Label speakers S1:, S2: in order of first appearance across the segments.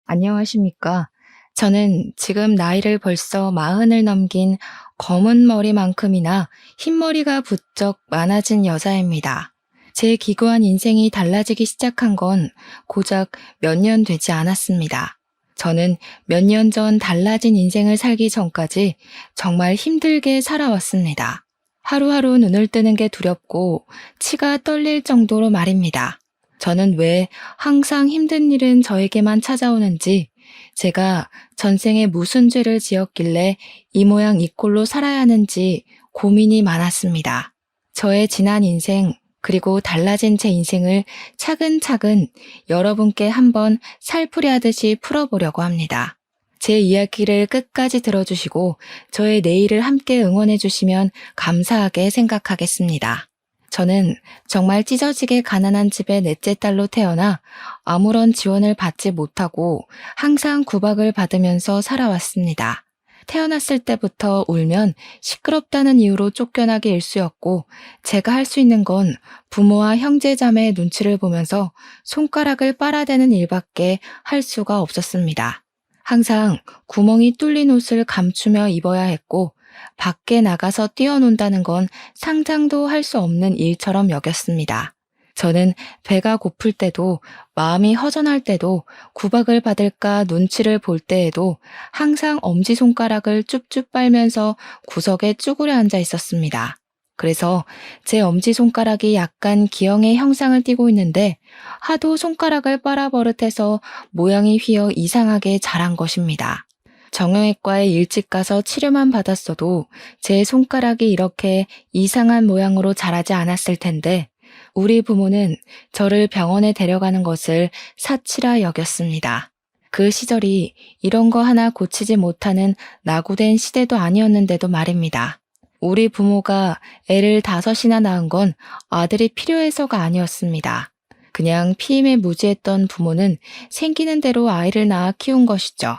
S1: 안녕하십니까. 저는 지금 나이를 벌써 40을 넘긴 검은 머리만큼이나 흰머리가 부쩍 많아진 여자입니다. 제 기구한 인생이 달라지기 시작한 건 고작 몇 년 되지 않았습니다. 저는 몇 년 전 달라진 인생을 살기 전까지 정말 힘들게 살아왔습니다. 하루하루 눈을 뜨는 게 두렵고 치가 떨릴 정도로 말입니다. 저는 왜 항상 힘든 일은 저에게만 찾아오는지, 제가 전생에 무슨 죄를 지었길래 이 모양 이 꼴로 살아야 하는지 고민이 많았습니다. 저의 지난 인생, 그리고 달라진 제 인생을 차근차근 여러분께 한번 살풀이하듯이 풀어보려고 합니다. 제 이야기를 끝까지 들어주시고 저의 내일을 함께 응원해 주시면 감사하게 생각하겠습니다. 저는 정말 찢어지게 가난한 집의 넷째 딸로 태어나 아무런 지원을 받지 못하고 항상 구박을 받으면서 살아왔습니다. 태어났을 때부터 울면 시끄럽다는 이유로 쫓겨나기 일쑤였고, 제가 할 수 있는 건 부모와 형제 자매의 눈치를 보면서 손가락을 빨아대는 일밖에 할 수가 없었습니다. 항상 구멍이 뚫린 옷을 감추며 입어야 했고, 밖에 나가서 뛰어논다는 건 상상도 할 수 없는 일처럼 여겼습니다. 저는 배가 고플 때도, 마음이 허전할 때도, 구박을 받을까 눈치를 볼 때에도 항상 엄지손가락을 쭉쭉 빨면서 구석에 쭈그려 앉아 있었습니다. 그래서 제 엄지손가락이 약간 기형의 형상을 띠고 있는데, 하도 손가락을 빨아버릇해서 모양이 휘어 이상하게 자란 것입니다. 정형외과에 일찍 가서 치료만 받았어도 제 손가락이 이렇게 이상한 모양으로 자라지 않았을 텐데, 우리 부모는 저를 병원에 데려가는 것을 사치라 여겼습니다. 그 시절이 이런 거 하나 고치지 못하는 낙오된 시대도 아니었는데도 말입니다. 우리 부모가 애를 5이나 낳은 건 아들이 필요해서가 아니었습니다. 그냥 피임에 무지했던 부모는 생기는 대로 아이를 낳아 키운 것이죠.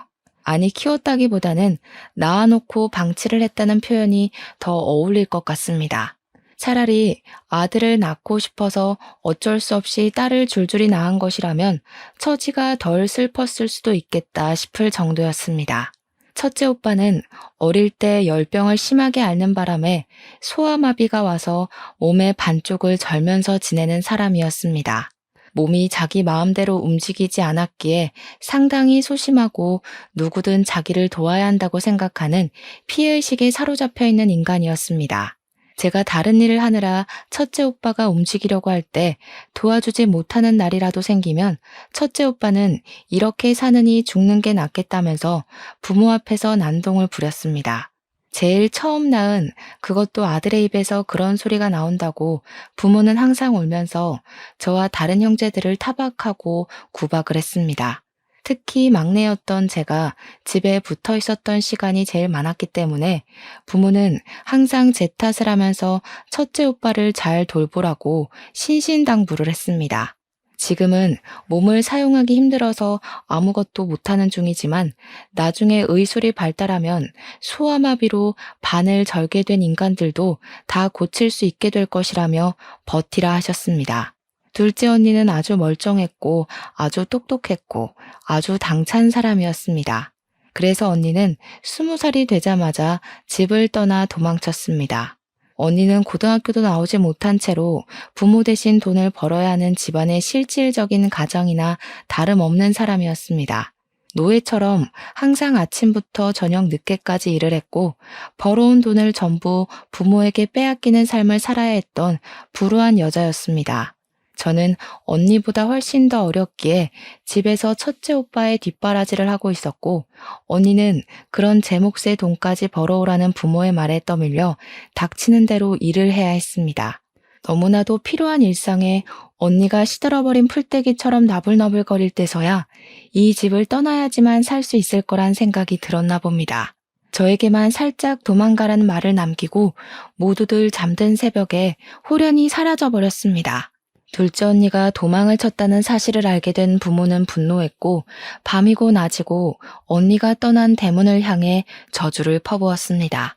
S1: 아니, 키웠다기보다는 낳아놓고 방치를 했다는 표현이 더 어울릴 것 같습니다. 차라리 아들을 낳고 싶어서 어쩔 수 없이 딸을 줄줄이 낳은 것이라면 처지가 덜 슬펐을 수도 있겠다 싶을 정도였습니다. 첫째 오빠는 어릴 때 열병을 심하게 앓는 바람에 소아마비가 와서 몸의 반쪽을 절면서 지내는 사람이었습니다. 몸이 자기 마음대로 움직이지 않았기에 상당히 소심하고 누구든 자기를 도와야 한다고 생각하는 피해의식에 사로잡혀 있는 인간이었습니다. 제가 다른 일을 하느라 첫째 오빠가 움직이려고 할 때 도와주지 못하는 날이라도 생기면 첫째 오빠는 이렇게 사느니 죽는 게 낫겠다면서 부모 앞에서 난동을 부렸습니다. 제일 처음 낳은, 그것도 아들의 입에서 그런 소리가 나온다고 부모는 항상 울면서 저와 다른 형제들을 타박하고 구박을 했습니다. 특히 막내였던 제가 집에 붙어 있었던 시간이 제일 많았기 때문에 부모는 항상 제 탓을 하면서 첫째 오빠를 잘 돌보라고 신신당부를 했습니다. 지금은 몸을 사용하기 힘들어서 아무것도 못하는 중이지만, 나중에 의술이 발달하면 소아마비로 반을 절게 된 인간들도 다 고칠 수 있게 될 것이라며 버티라 하셨습니다. 둘째 언니는 아주 멀쩡했고 아주 똑똑했고 아주 당찬 사람이었습니다. 그래서 언니는 20살이 되자마자 집을 떠나 도망쳤습니다. 언니는 고등학교도 나오지 못한 채로 부모 대신 돈을 벌어야 하는 집안의 실질적인 가장이나 다름없는 사람이었습니다. 노예처럼 항상 아침부터 저녁 늦게까지 일을 했고, 벌어온 돈을 전부 부모에게 빼앗기는 삶을 살아야 했던 불우한 여자였습니다. 저는 언니보다 훨씬 더 어렸기에 집에서 첫째 오빠의 뒷바라지를 하고 있었고, 언니는 그런 제 몫의 돈까지 벌어오라는 부모의 말에 떠밀려 닥치는 대로 일을 해야 했습니다. 너무나도 필요한 일상에 언니가 시들어버린 풀떼기처럼 나불나불거릴 때서야 이 집을 떠나야지만 살 수 있을 거란 생각이 들었나 봅니다. 저에게만 살짝 도망가라는 말을 남기고 모두들 잠든 새벽에 홀연히 사라져버렸습니다. 둘째 언니가 도망을 쳤다는 사실을 알게 된 부모는 분노했고, 밤이고 낮이고 언니가 떠난 대문을 향해 저주를 퍼부었습니다.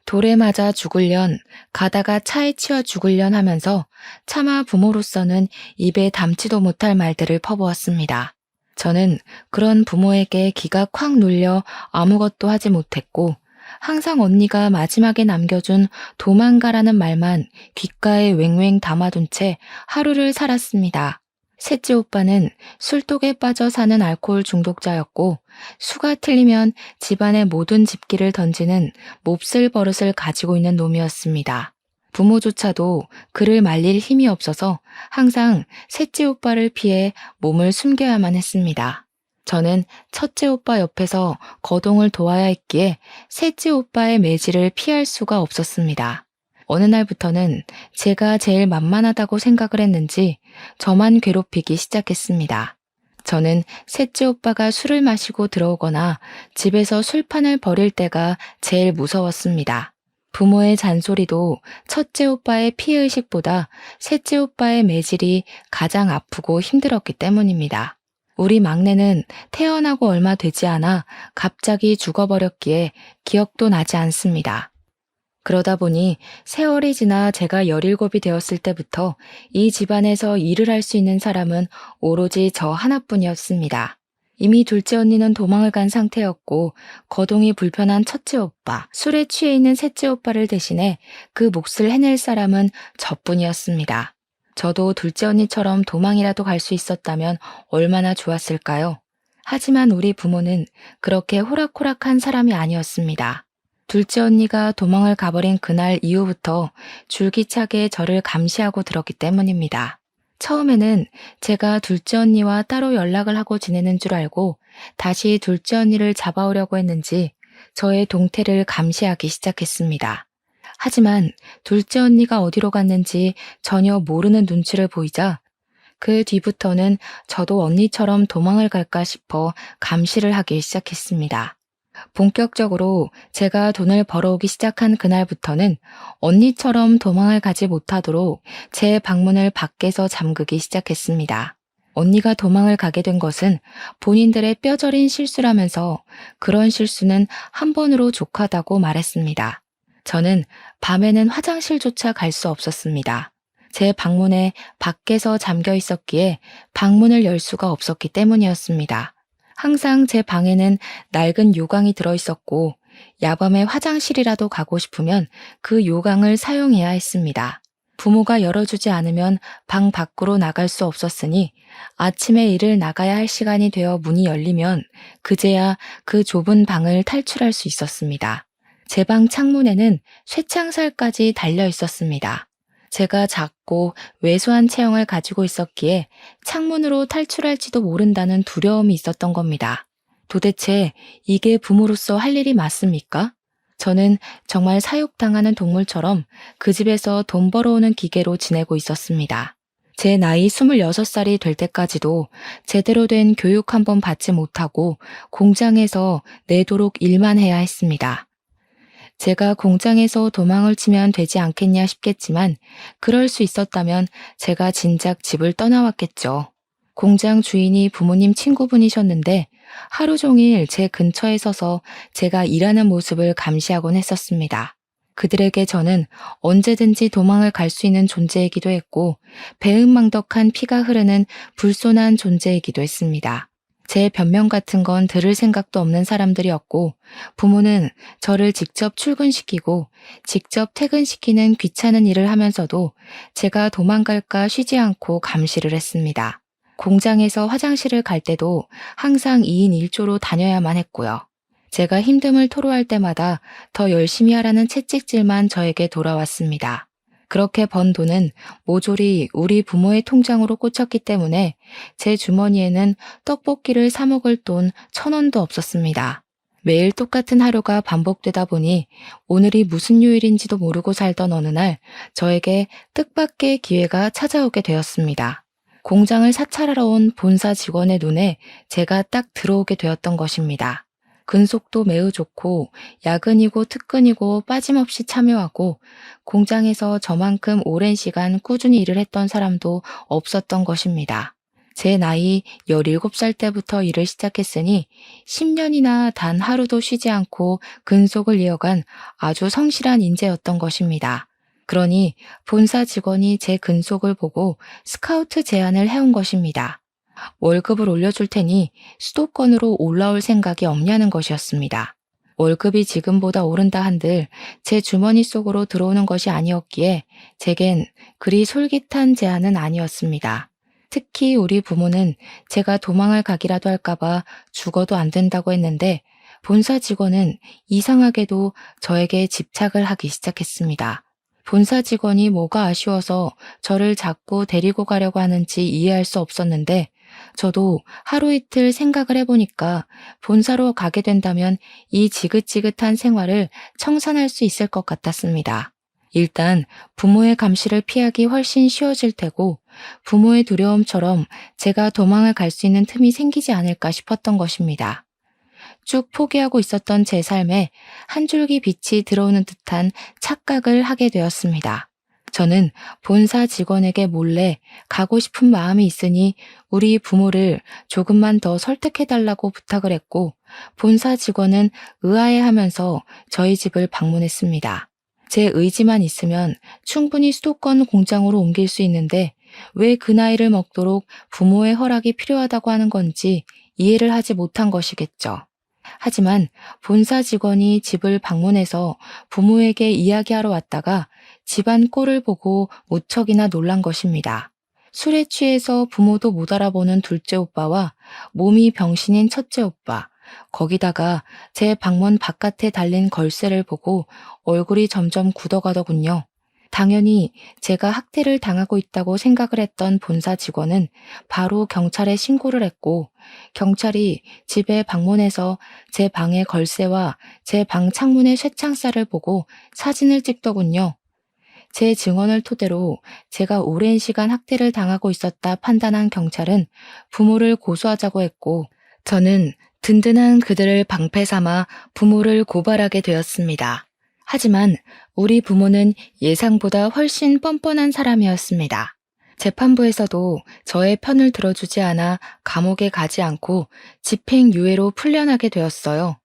S1: 돌에 맞아 죽을련, 가다가 차에 치여 죽을련 하면서 차마 부모로서는 입에 담지도 못할 말들을 퍼부었습니다. 저는 그런 부모에게 기가 콱 눌려 아무것도 하지 못했고, 항상 언니가 마지막에 남겨준 도망가라는 말만 귓가에 왱왱 담아둔 채 하루를 살았습니다. 셋째 오빠는 술독에 빠져 사는 알코올 중독자였고, 수가 틀리면 집안의 모든 집기를 던지는 몹쓸 버릇을 가지고 있는 놈이었습니다. 부모조차도 그를 말릴 힘이 없어서 항상 셋째 오빠를 피해 몸을 숨겨야만 했습니다. 저는 첫째 오빠 옆에서 거동을 도와야 했기에 셋째 오빠의 매질을 피할 수가 없었습니다. 어느 날부터는 제가 제일 만만하다고 생각을 했는지 저만 괴롭히기 시작했습니다. 저는 셋째 오빠가 술을 마시고 들어오거나 집에서 술판을 벌일 때가 제일 무서웠습니다. 부모의 잔소리도 첫째 오빠의 피해의식보다 셋째 오빠의 매질이 가장 아프고 힘들었기 때문입니다. 우리 막내는 태어나고 얼마 되지 않아 갑자기 죽어버렸기에 기억도 나지 않습니다. 그러다 보니 세월이 지나 제가 17이 되었을 때부터 이 집안에서 일을 할 수 있는 사람은 오로지 저 하나뿐이었습니다. 이미 둘째 언니는 도망을 간 상태였고 거동이 불편한 첫째 오빠, 술에 취해 있는 셋째 오빠를 대신해 그 몫을 해낼 사람은 저뿐이었습니다. 저도 둘째 언니처럼 도망이라도 갈 수 있었다면 얼마나 좋았을까요? 하지만 우리 부모는 그렇게 호락호락한 사람이 아니었습니다. 둘째 언니가 도망을 가버린 그날 이후부터 줄기차게 저를 감시하고 들었기 때문입니다. 처음에는 제가 둘째 언니와 따로 연락을 하고 지내는 줄 알고 다시 둘째 언니를 잡아오려고 했는지 저의 동태를 감시하기 시작했습니다. 하지만 둘째 언니가 어디로 갔는지 전혀 모르는 눈치를 보이자 그 뒤부터는 저도 언니처럼 도망을 갈까 싶어 감시를 하기 시작했습니다. 본격적으로 제가 돈을 벌어오기 시작한 그날부터는 언니처럼 도망을 가지 못하도록 제 방문을 밖에서 잠그기 시작했습니다. 언니가 도망을 가게 된 것은 본인들의 뼈저린 실수라면서 그런 실수는 한 번으로 족하다고 말했습니다. 저는 밤에는 화장실조차 갈 수 없었습니다. 제 방문에 밖에서 잠겨 있었기에 방문을 열 수가 없었기 때문이었습니다. 항상 제 방에는 낡은 요강이 들어있었고 야밤에 화장실이라도 가고 싶으면 그 요강을 사용해야 했습니다. 부모가 열어주지 않으면 방 밖으로 나갈 수 없었으니 아침에 일을 나가야 할 시간이 되어 문이 열리면 그제야 그 좁은 방을 탈출할 수 있었습니다. 제 방 창문에는 쇠창살까지 달려 있었습니다. 제가 작고 왜소한 체형을 가지고 있었기에 창문으로 탈출할지도 모른다는 두려움이 있었던 겁니다. 도대체 이게 부모로서 할 일이 맞습니까? 저는 정말 사육당하는 동물처럼 그 집에서 돈 벌어오는 기계로 지내고 있었습니다. 제 나이 26살이 될 때까지도 제대로 된 교육 한 번 받지 못하고 공장에서 내도록 일만 해야 했습니다. 제가 공장에서 도망을 치면 되지 않겠냐 싶겠지만 그럴 수 있었다면 제가 진작 집을 떠나왔겠죠. 공장 주인이 부모님 친구분이셨는데 하루 종일 제 근처에 서서 제가 일하는 모습을 감시하곤 했었습니다. 그들에게 저는 언제든지 도망을 갈 수 있는 존재이기도 했고 배은망덕한 피가 흐르는 불손한 존재이기도 했습니다. 제 변명 같은 건 들을 생각도 없는 사람들이었고 부모는 저를 직접 출근시키고 직접 퇴근시키는 귀찮은 일을 하면서도 제가 도망갈까 쉬지 않고 감시를 했습니다. 공장에서 화장실을 갈 때도 항상 2인 1조로 다녀야만 했고요. 제가 힘듦을 토로할 때마다 더 열심히 하라는 채찍질만 저에게 돌아왔습니다. 그렇게 번 돈은 모조리 우리 부모의 통장으로 꽂혔기 때문에 제 주머니에는 떡볶이를 사 먹을 돈 1,000원도 없었습니다. 매일 똑같은 하루가 반복되다 보니 오늘이 무슨 요일인지도 모르고 살던 어느 날 저에게 뜻밖의 기회가 찾아오게 되었습니다. 공장을 사찰하러 온 본사 직원의 눈에 제가 딱 들어오게 되었던 것입니다. 근속도 매우 좋고 야근이고 특근이고 빠짐없이 참여하고 공장에서 저만큼 오랜 시간 꾸준히 일을 했던 사람도 없었던 것입니다. 제 나이 17살 때부터 일을 시작했으니 10년이나 단 하루도 쉬지 않고 근속을 이어간 아주 성실한 인재였던 것입니다. 그러니 본사 직원이 제 근속을 보고 스카우트 제안을 해온 것입니다. 월급을 올려줄 테니 수도권으로 올라올 생각이 없냐는 것이었습니다. 월급이 지금보다 오른다 한들 제 주머니 속으로 들어오는 것이 아니었기에 제겐 그리 솔깃한 제안은 아니었습니다. 특히 우리 부모는 제가 도망을 가기라도 할까봐 죽어도 안 된다고 했는데 본사 직원은 이상하게도 저에게 집착을 하기 시작했습니다. 본사 직원이 뭐가 아쉬워서 저를 자꾸 데리고 가려고 하는지 이해할 수 없었는데 저도 하루 이틀 생각을 해보니까 본사로 가게 된다면 이 지긋지긋한 생활을 청산할 수 있을 것 같았습니다. 일단 부모의 감시를 피하기 훨씬 쉬워질 테고 부모의 두려움처럼 제가 도망을 갈 수 있는 틈이 생기지 않을까 싶었던 것입니다. 쭉 포기하고 있었던 제 삶에 한 줄기 빛이 들어오는 듯한 착각을 하게 되었습니다. 저는 본사 직원에게 몰래 가고 싶은 마음이 있으니 우리 부모를 조금만 더 설득해달라고 부탁을 했고 본사 직원은 의아해하면서 저희 집을 방문했습니다. 제 의지만 있으면 충분히 수도권 공장으로 옮길 수 있는데 왜 그 나이를 먹도록 부모의 허락이 필요하다고 하는 건지 이해를 하지 못한 것이겠죠. 하지만 본사 직원이 집을 방문해서 부모에게 이야기하러 왔다가 집안 꼴을 보고 무척이나 놀란 것입니다. 술에 취해서 부모도 못 알아보는 둘째 오빠와 몸이 병신인 첫째 오빠, 거기다가 제 방문 바깥에 달린 걸쇠를 보고 얼굴이 점점 굳어가더군요. 당연히 제가 학대를 당하고 있다고 생각을 했던 본사 직원은 바로 경찰에 신고를 했고 경찰이 집에 방문해서 제 방의 걸쇠와 제 방 창문의 쇠창살을 보고 사진을 찍더군요. 제 증언을 토대로 제가 오랜 시간 학대를 당하고 있었다 판단한 경찰은 부모를 고소하자고 했고 저는 든든한 그들을 방패 삼아 부모를 고발하게 되었습니다. 하지만 우리 부모는 예상보다 훨씬 뻔뻔한 사람이었습니다. 재판부에서도 저의 편을 들어주지 않아 감옥에 가지 않고 집행유예로 풀려나게 되었어요.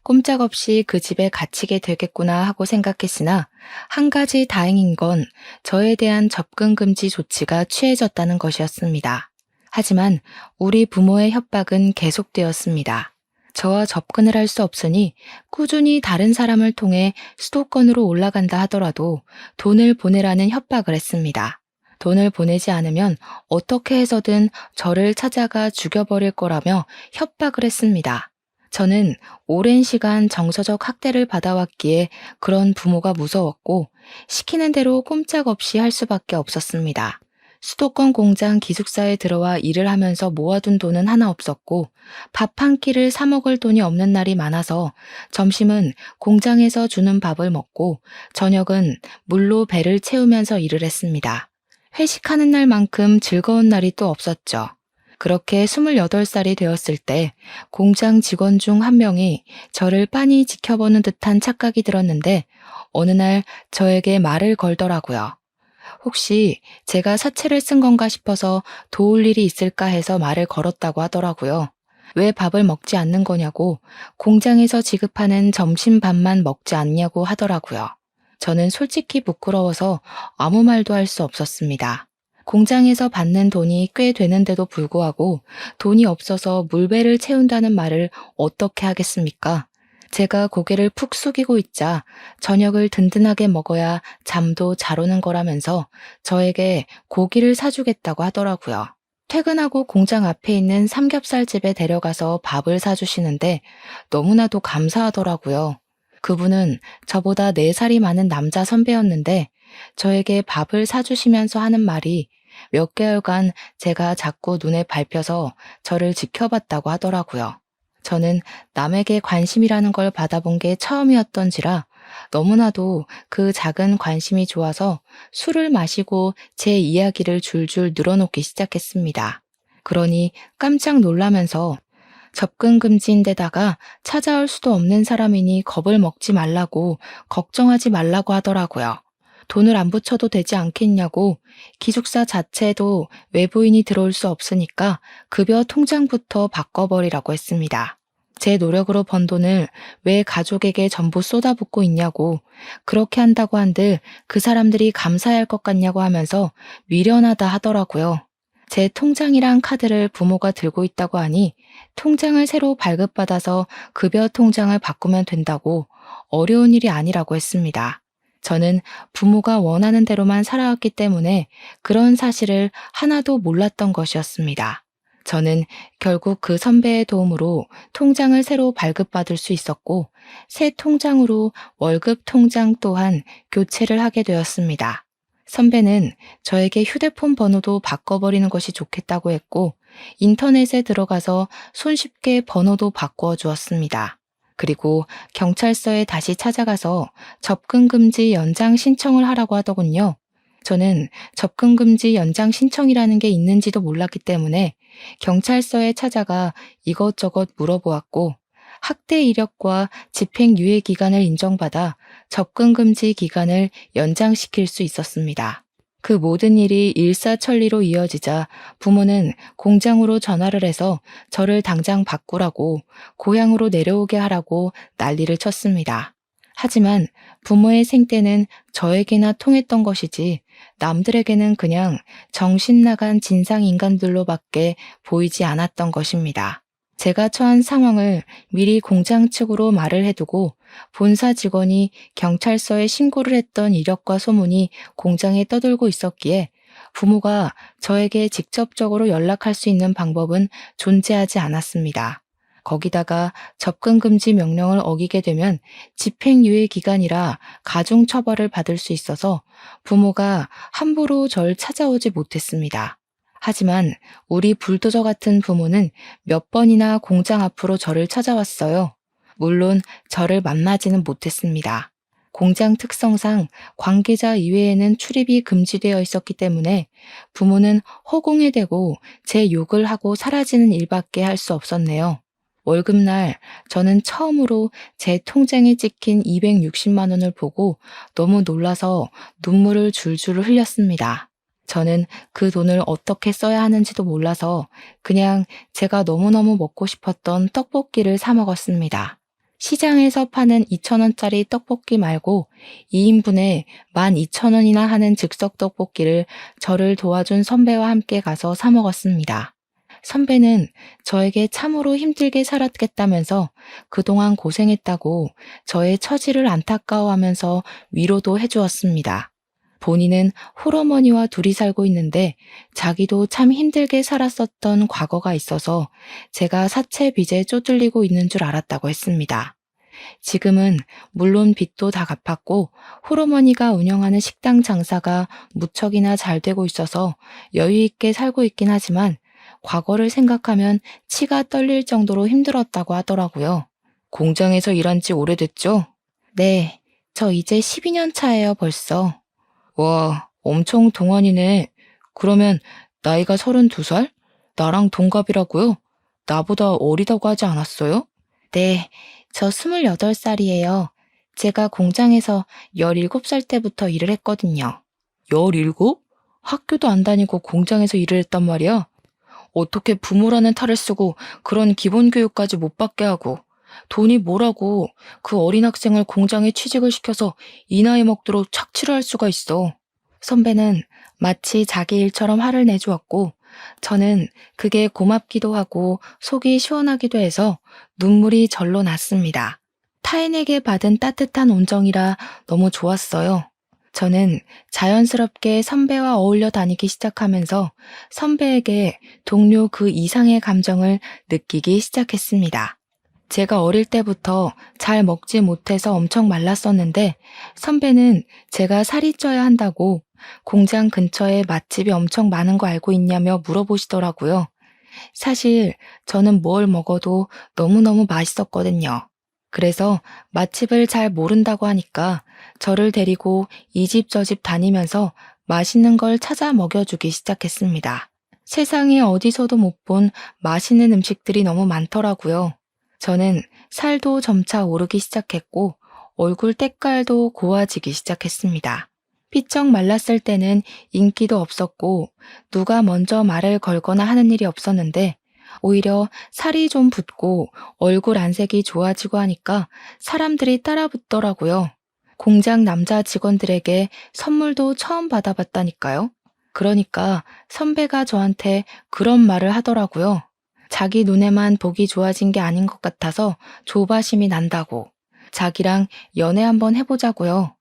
S1: 꼼짝없이 그 집에 갇히게 되겠구나 하고 생각했으나 한 가지 다행인 건 저에 대한 접근 금지 조치가 취해졌다는 것이었습니다. 하지만 우리 부모의 협박은 계속되었습니다. 저와 접근을 할 수 없으니 꾸준히 다른 사람을 통해 수도권으로 올라간다 하더라도 돈을 보내라는 협박을 했습니다. 돈을 보내지 않으면 어떻게 해서든 저를 찾아가 죽여버릴 거라며 협박을 했습니다. 저는 오랜 시간 정서적 학대를 받아왔기에 그런 부모가 무서웠고 시키는 대로 꼼짝없이 할 수밖에 없었습니다. 수도권 공장 기숙사에 들어와 일을 하면서 모아둔 돈은 하나 없었고 밥 한 끼를 사 먹을 돈이 없는 날이 많아서 점심은 공장에서 주는 밥을 먹고 저녁은 물로 배를 채우면서 일을 했습니다. 회식하는 날만큼 즐거운 날이 또 없었죠. 그렇게 28살이 되었을 때 공장 직원 중 한 명이 저를 빤히 지켜보는 듯한 착각이 들었는데 어느 날 저에게 말을 걸더라고요. 혹시 제가 사채를 쓴 건가 싶어서 도울 일이 있을까 해서 말을 걸었다고 하더라고요. 왜 밥을 먹지 않는 거냐고 공장에서 지급하는 점심밥만 먹지 않냐고 하더라고요. 저는 솔직히 부끄러워서 아무 말도 할 수 없었습니다. 공장에서 받는 돈이 꽤 되는데도 불구하고 돈이 없어서 물배를 채운다는 말을 어떻게 하겠습니까? 제가 고개를 푹 숙이고 있자 저녁을 든든하게 먹어야 잠도 잘 오는 거라면서 저에게 고기를 사주겠다고 하더라고요. 퇴근하고 공장 앞에 있는 삼겹살 집에 데려가서 밥을 사주시는데 너무나도 감사하더라고요. 그분은 저보다 4살이 많은 남자 선배였는데 저에게 밥을 사주시면서 하는 말이 몇 개월간 제가 자꾸 눈에 밟혀서 저를 지켜봤다고 하더라고요. 저는 남에게 관심이라는 걸 받아본 게 처음이었던지라 너무나도 그 작은 관심이 좋아서 술을 마시고 제 이야기를 줄줄 늘어놓기 시작했습니다. 그러니 깜짝 놀라면서 접근 금지인데다가 찾아올 수도 없는 사람이니 겁을 먹지 말라고 걱정하지 말라고 하더라고요. 돈을 안 붙여도 되지 않겠냐고 기숙사 자체도 외부인이 들어올 수 없으니까 급여 통장부터 바꿔버리라고 했습니다. 제 노력으로 번 돈을 왜 가족에게 전부 쏟아붓고 있냐고 그렇게 한다고 한들 그 사람들이 감사해할 것 같냐고 하면서 미련하다 하더라고요. 제 통장이랑 카드를 부모가 들고 있다고 하니 통장을 새로 발급받아서 급여 통장을 바꾸면 된다고 어려운 일이 아니라고 했습니다. 저는 부모가 원하는 대로만 살아왔기 때문에 그런 사실을 하나도 몰랐던 것이었습니다. 저는 결국 그 선배의 도움으로 통장을 새로 발급받을 수 있었고, 새 통장으로 월급 통장 또한 교체를 하게 되었습니다. 선배는 저에게 휴대폰 번호도 바꿔버리는 것이 좋겠다고 했고, 인터넷에 들어가서 손쉽게 번호도 바꾸어 주었습니다. 그리고 경찰서에 다시 찾아가서 접근금지 연장 신청을 하라고 하더군요. 저는 접근금지 연장 신청이라는 게 있는지도 몰랐기 때문에 경찰서에 찾아가 이것저것 물어보았고, 학대 이력과 집행유예 기간을 인정받아 접근금지 기간을 연장시킬 수 있었습니다. 그 모든 일이 일사천리로 이어지자 부모는 공장으로 전화를 해서 저를 당장 바꾸라고, 고향으로 내려오게 하라고 난리를 쳤습니다. 하지만 부모의 생때는 저에게나 통했던 것이지 남들에게는 그냥 정신 나간 진상인간들로밖에 보이지 않았던 것입니다. 제가 처한 상황을 미리 공장 측으로 말을 해두고 본사 직원이 경찰서에 신고를 했던 이력과 소문이 공장에 떠돌고 있었기에 부모가 저에게 직접적으로 연락할 수 있는 방법은 존재하지 않았습니다. 거기다가 접근금지 명령을 어기게 되면 집행유예 기간이라 가중처벌을 받을 수 있어서 부모가 함부로 절 찾아오지 못했습니다. 하지만 우리 불도저 같은 부모는 몇 번이나 공장 앞으로 저를 찾아왔어요. 물론 저를 만나지는 못했습니다. 공장 특성상 관계자 이외에는 출입이 금지되어 있었기 때문에 부모는 허공에 대고 제 욕을 하고 사라지는 일밖에 할 수 없었네요. 월급날 저는 처음으로 제 통장에 찍힌 260만 원을 보고 너무 놀라서 눈물을 줄줄 흘렸습니다. 저는 그 돈을 어떻게 써야 하는지도 몰라서 그냥 제가 너무너무 먹고 싶었던 떡볶이를 사 먹었습니다. 시장에서 파는 2,000원짜리 떡볶이 말고 2인분에 12,000원이나 하는 즉석 떡볶이를 저를 도와준 선배와 함께 가서 사 먹었습니다. 선배는 저에게 참으로 힘들게 살았겠다면서 그동안 고생했다고 저의 처지를 안타까워하면서 위로도 해주었습니다. 본인은 홀어머니와 둘이 살고 있는데 자기도 참 힘들게 살았었던 과거가 있어서 제가 사채 빚에 쪼들리고 있는 줄 알았다고 했습니다. 지금은 물론 빚도 다 갚았고 홀어머니가 운영하는 식당 장사가 무척이나 잘 되고 있어서 여유 있게 살고 있긴 하지만 과거를 생각하면 치가 떨릴 정도로 힘들었다고 하더라고요. 공장에서 일한 지 오래됐죠? 네, 저 이제 12년 차예요, 벌써. 와, 엄청 동안이네. 그러면 나이가 32살? 나랑 동갑이라고요? 나보다 어리다고 하지 않았어요? 네, 저 28살이에요. 제가 공장에서 17살 때부터 일을 했거든요. 17? 학교도 안 다니고 공장에서 일을 했단 말이야? 어떻게 부모라는 탈을 쓰고 그런 기본 교육까지 못 받게 하고 돈이 뭐라고 그 어린 학생을 공장에 취직을 시켜서 이 나이 먹도록 착취를 할 수가 있어. 선배는 마치 자기 일처럼 화를 내주었고 저는 그게 고맙기도 하고 속이 시원하기도 해서 눈물이 절로 났습니다. 타인에게 받은 따뜻한 온정이라 너무 좋았어요. 저는 자연스럽게 선배와 어울려 다니기 시작하면서 선배에게 동료 그 이상의 감정을 느끼기 시작했습니다. 제가 어릴 때부터 잘 먹지 못해서 엄청 말랐었는데 선배는 제가 살이 쪄야 한다고 공장 근처에 맛집이 엄청 많은 거 알고 있냐며 물어보시더라고요. 사실 저는 뭘 먹어도 너무너무 맛있었거든요. 그래서 맛집을 잘 모른다고 하니까 저를 데리고 이 집 저 집 다니면서 맛있는 걸 찾아 먹여주기 시작했습니다. 세상에 어디서도 못 본 맛있는 음식들이 너무 많더라고요. 저는 살도 점차 오르기 시작했고 얼굴 때깔도 고와지기 시작했습니다. 피쩍 말랐을 때는 인기도 없었고 누가 먼저 말을 걸거나 하는 일이 없었는데 오히려 살이 좀 붙고 얼굴 안색이 좋아지고 하니까 사람들이 따라붙더라고요. 공장 남자 직원들에게 선물도 처음 받아봤다니까요. 그러니까 선배가 저한테 그런 말을 하더라고요. 자기 눈에만 보기 좋아진 게 아닌 것 같아서 조바심이 난다고. 자기랑 연애 한번 해보자고요.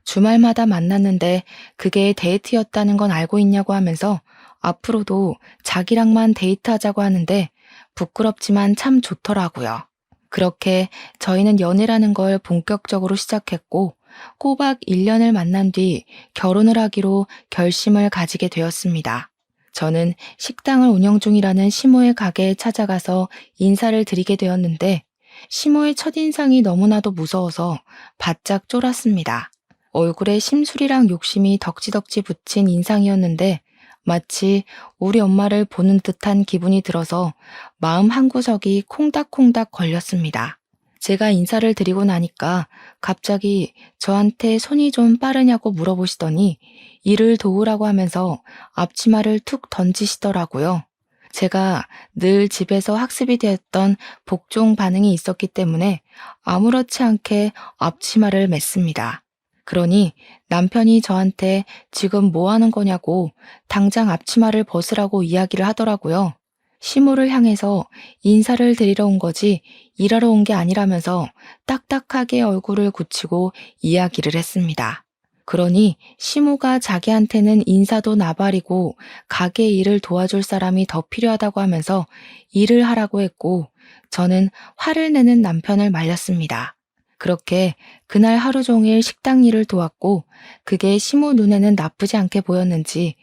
S1: 주말마다 만났는데 그게 데이트였다는 건 알고 있냐고 하면서 앞으로도 자기랑만 데이트하자고 하는데 부끄럽지만 참 좋더라고요. 그렇게 저희는 연애라는 걸 본격적으로 시작했고 꼬박 1년을 만난 뒤 결혼을 하기로 결심을 가지게 되었습니다. 저는 식당을 운영 중이라는 시모의 가게에 찾아가서 인사를 드리게 되었는데 시모의 첫인상이 너무나도 무서워서 바짝 쫄았습니다. 얼굴에 심술이랑 욕심이 덕지덕지 붙인 인상이었는데 마치 우리 엄마를 보는 듯한 기분이 들어서 마음 한구석이 콩닥콩닥 걸렸습니다. 제가 인사를 드리고 나니까 갑자기 저한테 손이 좀 빠르냐고 물어보시더니 일을 도우라고 하면서 앞치마를 툭 던지시더라고요. 제가 늘 집에서 학습이 되었던 복종 반응이 있었기 때문에 아무렇지 않게 앞치마를 맸습니다. 그러니 남편이 저한테 지금 뭐 하는 거냐고 당장 앞치마를 벗으라고 이야기를 하더라고요. 시모를 향해서 인사를 드리러 온 거지 일하러 온 게 아니라면서 딱딱하게 얼굴을 굳히고 이야기를 했습니다. 그러니 시모가 자기한테는 인사도 나발이고 가게 일을 도와줄 사람이 더 필요하다고 하면서 일을 하라고 했고 저는 화를 내는 남편을 말렸습니다. 그렇게 그날 하루 종일 식당 일을 도왔고 그게 시모 눈에는 나쁘지 않게 보였는지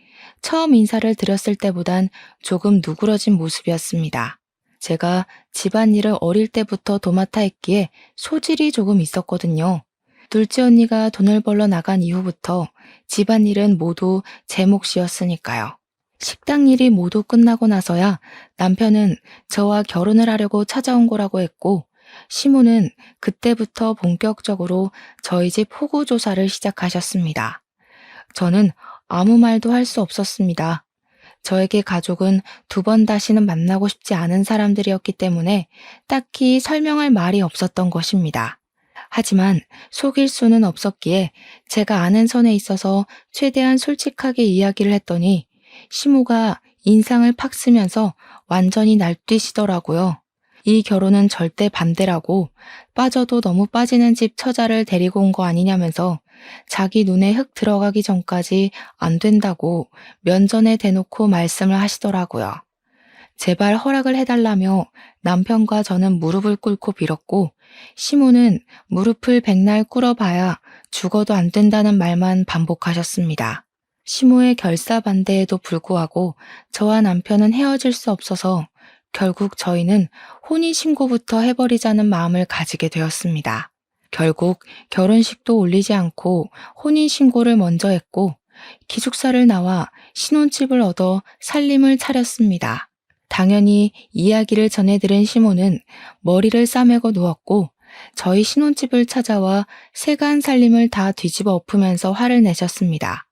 S1: 처음 인사를 드렸을 때보단 조금 누그러진 모습이었습니다. 제가 집안일을 어릴 때부터 도맡아 했기에 소질이 조금 있었거든요. 둘째 언니가 돈을 벌러 나간 이후부터 집안일은 모두 제 몫이었으니까요. 식당 일이 모두 끝나고 나서야 남편은 저와 결혼을 하려고 찾아온 거라고 했고 시모는 그때부터 본격적으로 저희 집 호구 조사를 시작하셨습니다. 저는 아무 말도 할 수 없었습니다. 저에게 가족은 두 번 다시는 만나고 싶지 않은 사람들이었기 때문에 딱히 설명할 말이 없었던 것입니다. 하지만 속일 수는 없었기에 제가 아는 선에 있어서 최대한 솔직하게 이야기를 했더니 시모가 인상을 팍 쓰면서 완전히 날뛰시더라고요. 이 결혼은 절대 반대라고 빠져도 너무 빠지는 집 처자를 데리고 온 거 아니냐면서 자기 눈에 흙 들어가기 전까지 안 된다고 면전에 대놓고 말씀을 하시더라고요. 제발 허락을 해달라며 남편과 저는 무릎을 꿇고 빌었고 시모는 무릎을 백날 꿇어봐야 죽어도 안 된다는 말만 반복하셨습니다. 시모의 결사반대에도 불구하고 저와 남편은 헤어질 수 없어서 결국 저희는 혼인신고부터 해버리자는 마음을 가지게 되었습니다. 결국 결혼식도 올리지 않고 혼인신고를 먼저 했고 기숙사를 나와 신혼집을 얻어 살림을 차렸습니다. 당연히 이야기를 전해들은 시모는 머리를 싸매고 누웠고 저희 신혼집을 찾아와 세간 살림을 다 뒤집어 엎으면서 화를 내셨습니다.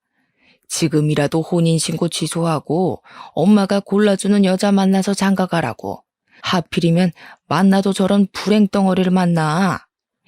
S1: 지금이라도 혼인신고 취소하고 엄마가 골라주는 여자 만나서 장가가라고. 하필이면 만나도 저런 불행덩어리를 만나.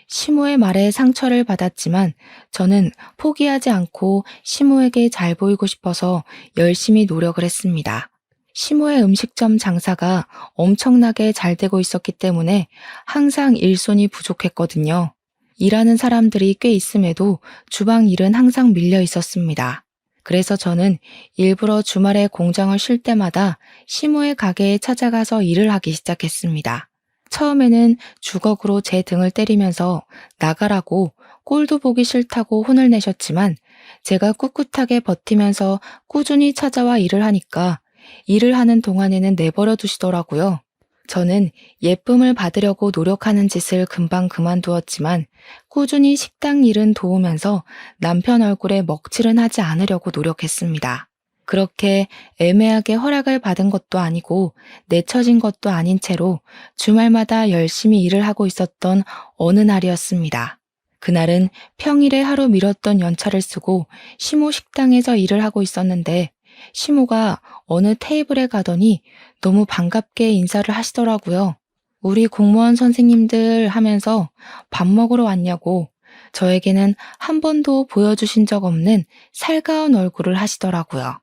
S1: 시모의 말에 상처를 받았지만 저는 포기하지 않고 시모에게 잘 보이고 싶어서 열심히 노력을 했습니다. 시모의 음식점 장사가 엄청나게 잘 되고 있었기 때문에 항상 일손이 부족했거든요. 일하는 사람들이 꽤 있음에도 주방 일은 항상 밀려 있었습니다. 그래서 저는 일부러 주말에 공장을 쉴 때마다 시모의 가게에 찾아가서 일을 하기 시작했습니다. 처음에는 주걱으로 제 등을 때리면서 나가라고 꼴도 보기 싫다고 혼을 내셨지만 제가 꿋꿋하게 버티면서 꾸준히 찾아와 일을 하니까 일을 하는 동안에는 내버려 두시더라고요. 저는 예쁨을 받으려고 노력하는 짓을 금방 그만두었지만 꾸준히 식당 일은 도우면서 남편 얼굴에 먹칠은 하지 않으려고 노력했습니다. 그렇게 애매하게 허락을 받은 것도 아니고 내쳐진 것도 아닌 채로 주말마다 열심히 일을 하고 있었던 어느 날이었습니다. 그날은 평일에 하루 미뤘던 연차를 쓰고 시모 식당에서 일을 하고 있었는데 시모가 어느 테이블에 가더니 너무 반갑게 인사를 하시더라고요. 우리 공무원 선생님들 하면서 밥 먹으러 왔냐고 저에게는 한 번도 보여주신 적 없는 살가운 얼굴을 하시더라고요.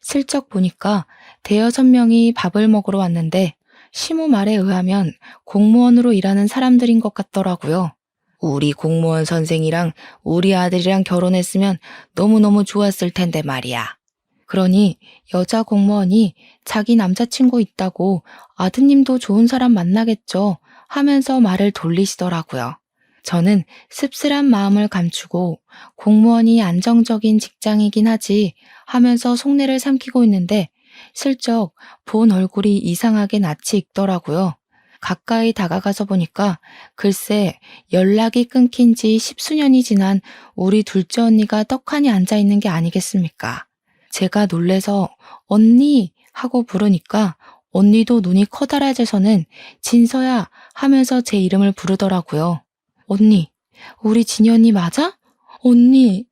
S1: 슬쩍 보니까 대여섯 명이 밥을 먹으러 왔는데 시모 말에 의하면 공무원으로 일하는 사람들인 것 같더라고요. 우리 공무원 선생이랑 우리 아들이랑 결혼했으면 너무너무 좋았을 텐데 말이야. 그러니 여자 공무원이 자기 남자친구 있다고 아드님도 좋은 사람 만나겠죠 하면서 말을 돌리시더라고요. 저는 씁쓸한 마음을 감추고 공무원이 안정적인 직장이긴 하지 하면서 속내를 삼키고 있는데 슬쩍 본 얼굴이 이상하게 낯이 익더라고요. 가까이 다가가서 보니까 글쎄 연락이 끊긴 지 십수년이 지난 우리 둘째 언니가 떡하니 앉아있는 게 아니겠습니까? 제가 놀래서 언니 하고 부르니까 언니도 눈이 커다랗아져서는 진서야 하면서 제 이름을 부르더라고요. 언니, 우리 진이 언니 맞아? 언니,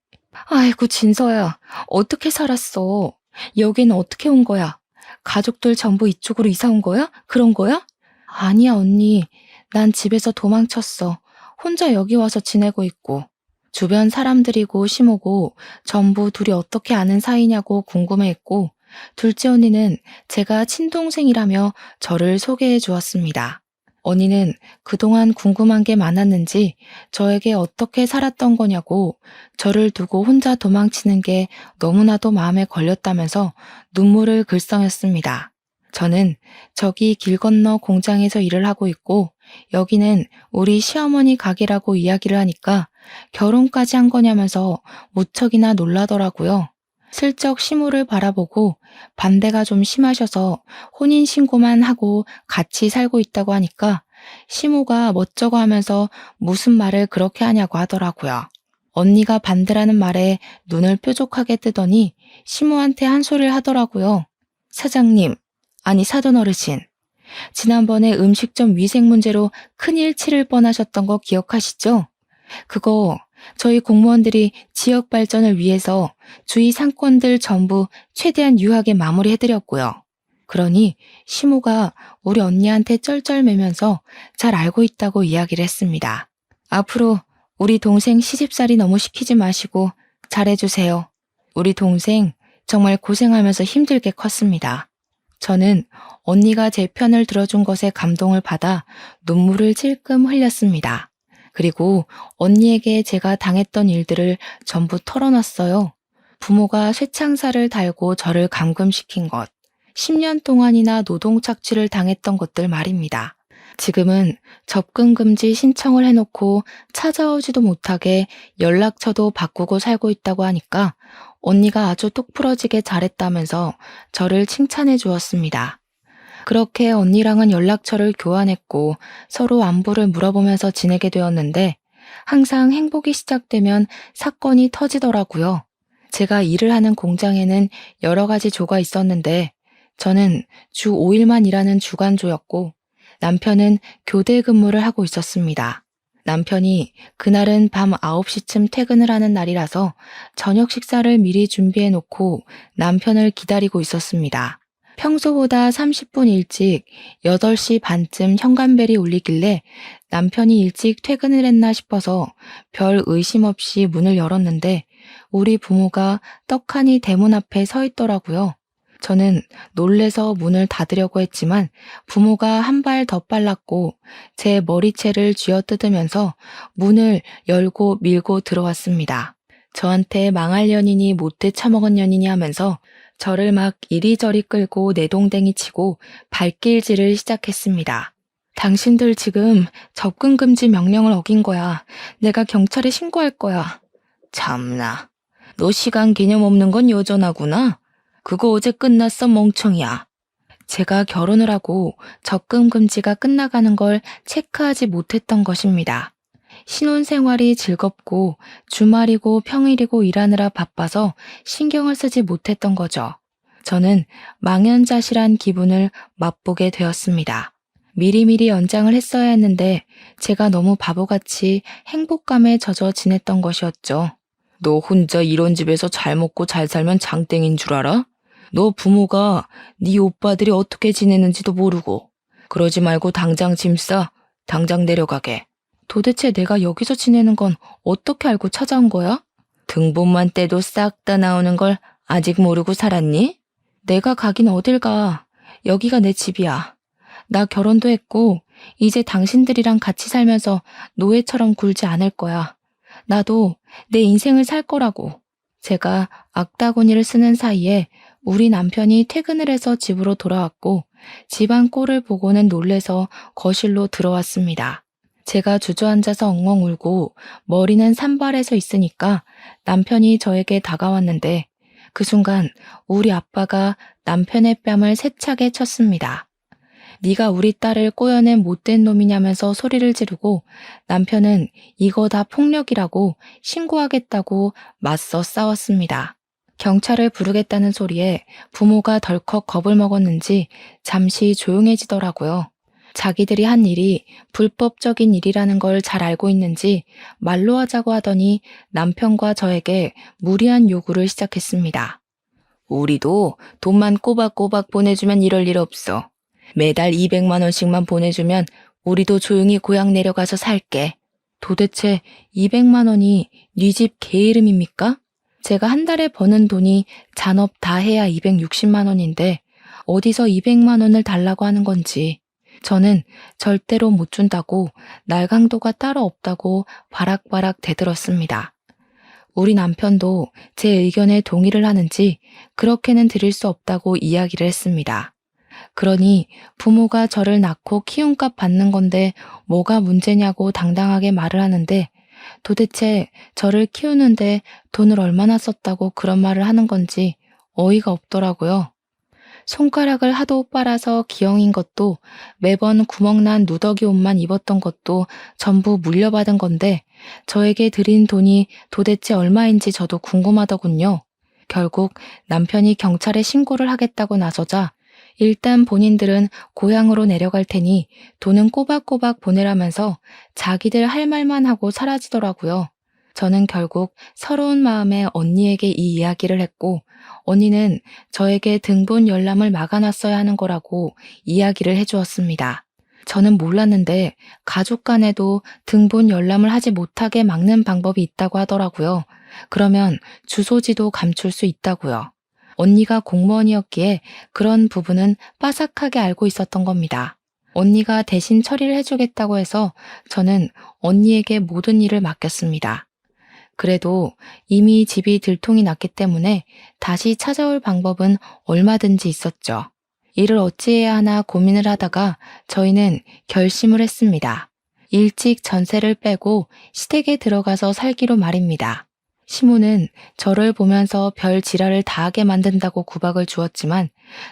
S1: 아이고 진서야, 어떻게 살았어? 여기는 어떻게 온 거야? 가족들 전부 이쪽으로 이사 온 거야? 그런 거야? 아니야 언니, 난 집에서 도망쳤어. 혼자 여기 와서 지내고 있고. 주변 사람들이고 시모고 전부 둘이 어떻게 아는 사이냐고 궁금해했고 둘째 언니는 제가 친동생이라며 저를 소개해 주었습니다. 언니는 그동안 궁금한 게 많았는지 저에게 어떻게 살았던 거냐고 저를 두고 혼자 도망치는 게 너무나도 마음에 걸렸다면서 눈물을 글썽였습니다. 저는 저기 길 건너 공장에서 일을 하고 있고 여기는 우리 시어머니 가게라고 이야기를 하니까 결혼까지 한 거냐면서 무척이나 놀라더라고요. 슬쩍 시모를 바라보고 반대가 좀 심하셔서 혼인신고만 하고 같이 살고 있다고 하니까 시모가 멋쩍어 하면서 무슨 말을 그렇게 하냐고 하더라고요. 언니가 반대라는 말에 눈을 뾰족하게 뜨더니 시모한테 한 소리를 하더라고요. 사장님, 아니 사돈 어르신, 지난번에 음식점 위생 문제로 큰일 치를 뻔하셨던 거 기억하시죠? 그거 저희 공무원들이 지역 발전을 위해서 주위 상권들 전부 최대한 유하게 마무리해드렸고요. 그러니 시모가 우리 언니한테 쩔쩔매면서 잘 알고 있다고 이야기를 했습니다. 앞으로 우리 동생 시집살이 너무 시키지 마시고 잘해주세요. 우리 동생 정말 고생하면서 힘들게 컸습니다. 저는 언니가 제 편을 들어준 것에 감동을 받아 눈물을 찔끔 흘렸습니다. 그리고 언니에게 제가 당했던 일들을 전부 털어놨어요. 부모가 쇠창살을 달고 저를 감금시킨 것, 10년 동안이나 노동 착취를 당했던 것들 말입니다. 지금은 접근 금지 신청을 해놓고 찾아오지도 못하게 연락처도 바꾸고 살고 있다고 하니까 언니가 아주 똑부러지게 잘했다면서 저를 칭찬해 주었습니다. 그렇게 언니랑은 연락처를 교환했고 서로 안부를 물어보면서 지내게 되었는데 항상 행복이 시작되면 사건이 터지더라고요. 제가 일을 하는 공장에는 여러 가지 조가 있었는데 저는 주 5일만 일하는 주간조였고 남편은 교대 근무를 하고 있었습니다. 남편이 그날은 밤 9시쯤 퇴근을 하는 날이라서 저녁 식사를 미리 준비해 놓고 남편을 기다리고 있었습니다. 평소보다 30분 일찍 8시 반쯤 현관벨이 울리길래 남편이 일찍 퇴근을 했나 싶어서 별 의심 없이 문을 열었는데 우리 부모가 떡하니 대문 앞에 서 있더라고요. 저는 놀래서 문을 닫으려고 했지만 부모가 한 발 더 빨랐고 제 머리채를 쥐어뜯으면서 문을 열고 밀고 들어왔습니다. 저한테 망할 년이니 못돼 처먹은 년이니 하면서 저를 막 이리저리 끌고 내동댕이 치고 발길질을 시작했습니다. 당신들 지금 접근금지 명령을 어긴 거야. 내가 경찰에 신고할 거야. 참나, 너 시간 개념 없는 건 여전하구나. 그거 어제 끝났어 멍청이야. 제가 결혼을 하고 접근금지가 끝나가는 걸 체크하지 못했던 것입니다. 신혼생활이 즐겁고 주말이고 평일이고 일하느라 바빠서 신경을 쓰지 못했던 거죠. 저는 망연자실한 기분을 맛보게 되었습니다. 미리미리 연장을 했어야 했는데 제가 너무 바보같이 행복감에 젖어 지냈던 것이었죠. 너 혼자 이런 집에서 잘 먹고 잘 살면 장땡인 줄 알아? 너 부모가 네 오빠들이 어떻게 지내는지도 모르고. 그러지 말고 당장 짐 싸. 당장 내려가게. 도대체 내가 여기서 지내는 건 어떻게 알고 찾아온 거야? 등본만 떼도 싹 다 나오는 걸 아직 모르고 살았니? 내가 가긴 어딜 가. 여기가 내 집이야. 나 결혼도 했고, 이제 당신들이랑 같이 살면서 노예처럼 굴지 않을 거야. 나도 내 인생을 살 거라고. 제가 악다구니를 쓰는 사이에 우리 남편이 퇴근을 해서 집으로 돌아왔고 집안 꼴을 보고는 놀래서 거실로 들어왔습니다. 제가 주저앉아서 엉엉 울고 머리는 산발해서 있으니까 남편이 저에게 다가왔는데 그 순간 우리 아빠가 남편의 뺨을 세차게 쳤습니다. 네가 우리 딸을 꼬여낸 못된 놈이냐면서 소리를 지르고 남편은 이거 다 폭력이라고 신고하겠다고 맞서 싸웠습니다. 경찰을 부르겠다는 소리에 부모가 덜컥 겁을 먹었는지 잠시 조용해지더라고요. 자기들이 한 일이 불법적인 일이라는 걸 잘 알고 있는지 말로 하자고 하더니 남편과 저에게 무리한 요구를 시작했습니다. 우리도 돈만 꼬박꼬박 보내주면 이럴 일 없어. 매달 200만 원씩만 보내주면 우리도 조용히 고향 내려가서 살게. 도대체 200만 원이 네 집 개 이름입니까? 제가 한 달에 버는 돈이 잔업 다 해야 260만 원인데 어디서 200만 원을 달라고 하는 건지. 저는 절대로 못 준다고 날강도가 따로 없다고 바락바락 대들었습니다. 우리 남편도 제 의견에 동의를 하는지 그렇게는 드릴 수 없다고 이야기를 했습니다. 그러니 부모가 저를 낳고 키움값 받는 건데 뭐가 문제냐고 당당하게 말을 하는데 도대체 저를 키우는데 돈을 얼마나 썼다고 그런 말을 하는 건지 어이가 없더라고요. 손가락을 하도 빨아서 기형인 것도 매번 구멍난 누더기 옷만 입었던 것도 전부 물려받은 건데 저에게 드린 돈이 도대체 얼마인지 저도 궁금하더군요. 결국 남편이 경찰에 신고를 하겠다고 나서자 일단 본인들은 고향으로 내려갈 테니 돈은 꼬박꼬박 보내라면서 자기들 할 말만 하고 사라지더라고요. 저는 결국 서러운 마음에 언니에게 이 이야기를 했고 언니는 저에게 등본 열람을 막아놨어야 하는 거라고 이야기를 해주었습니다. 저는 몰랐는데 가족 간에도 등본 열람을 하지 못하게 막는 방법이 있다고 하더라고요. 그러면 주소지도 감출 수 있다고요. 언니가 공무원이었기에 그런 부분은 빠삭하게 알고 있었던 겁니다. 언니가 대신 처리를 해주겠다고 해서 저는 언니에게 모든 일을 맡겼습니다. 그래도 이미 집이 들통이 났기 때문에 다시 찾아올 방법은 얼마든지 있었죠. 이를 어찌해야 하나 고민을 하다가 저희는 결심을 했습니다. 일찍 전세를 빼고 시댁에 들어가서 살기로 말입니다. 시모는 저를 보면서 별 지랄을 다 하게 만든다고 구박을 주었지만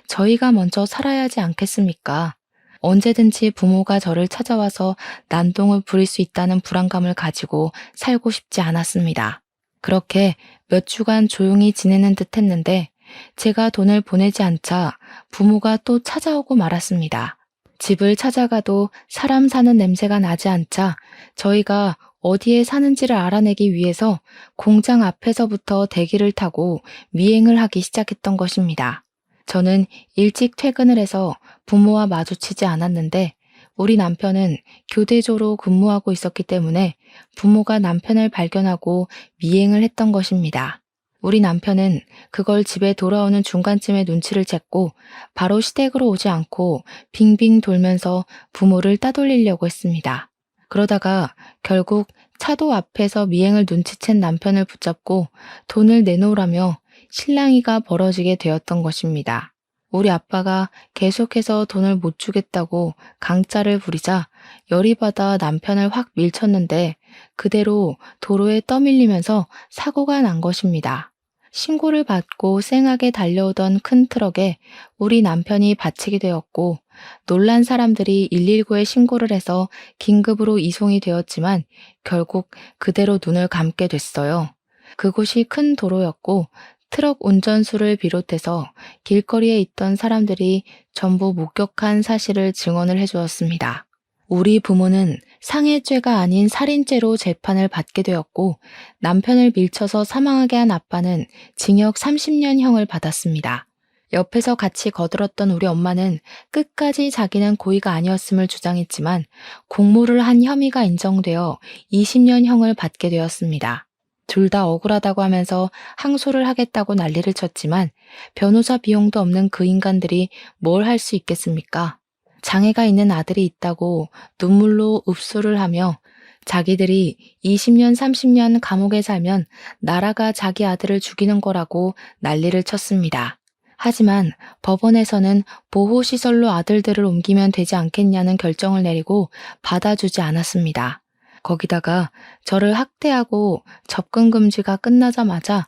S1: 저희가 먼저 살아야 하지 않겠습니까? 언제든지 부모가 저를 찾아와서 난동을 부릴 수 있다는 불안감을 가지고 살고 싶지 않았습니다. 그렇게 몇 주간 조용히 지내는 듯 했는데 제가 돈을 보내지 않자 부모가 또 찾아오고 말았습니다. 집을 찾아가도 사람 사는 냄새가 나지 않자 저희가 어디에 사는지를 알아내기 위해서 공장 앞에서부터 대기를 타고 미행을 하기 시작했던 것입니다. 저는 일찍 퇴근을 해서 부모와 마주치지 않았는데 우리 남편은 교대조로 근무하고 있었기 때문에 부모가 남편을 발견하고 미행을 했던 것입니다. 우리 남편은 그걸 집에 돌아오는 중간쯤에 눈치를 챘고 바로 시댁으로 오지 않고 빙빙 돌면서 부모를 따돌리려고 했습니다. 그러다가 결국 차도 앞에서 미행을 눈치챈 남편을 붙잡고 돈을 내놓으라며 실랑이가 벌어지게 되었던 것입니다. 우리 아빠가 계속해서 돈을 못 주겠다고 강짜를 부리자 열이 받아 남편을 확 밀쳤는데 그대로 도로에 떠밀리면서 사고가 난 것입니다. 신고를 받고 쌩하게 달려오던 큰 트럭에 우리 남편이 받치게 되었고 놀란 사람들이 119에 신고를 해서 긴급으로 이송이 되었지만 결국 그대로 눈을 감게 됐어요. 그곳이 큰 도로였고 트럭 운전수를 비롯해서 길거리에 있던 사람들이 전부 목격한 사실을 증언을 해주었습니다. 우리 부모는 상해죄가 아닌 살인죄로 재판을 받게 되었고 남편을 밀쳐서 사망하게 한 아빠는 징역 30년형을 받았습니다. 옆에서 같이 거들었던 우리 엄마는 끝까지 자기는 고의가 아니었음을 주장했지만 공모를 한 혐의가 인정되어 20년형을 받게 되었습니다. 둘 다 억울하다고 하면서 항소를 하겠다고 난리를 쳤지만 변호사 비용도 없는 그 인간들이 뭘 할 수 있겠습니까? 장애가 있는 아들이 있다고 눈물로 읍소를 하며 자기들이 20년, 30년 감옥에 살면 나라가 자기 아들을 죽이는 거라고 난리를 쳤습니다. 하지만 법원에서는 보호시설로 아들들을 옮기면 되지 않겠냐는 결정을 내리고 받아주지 않았습니다. 거기다가 저를 학대하고 접근 금지가 끝나자마자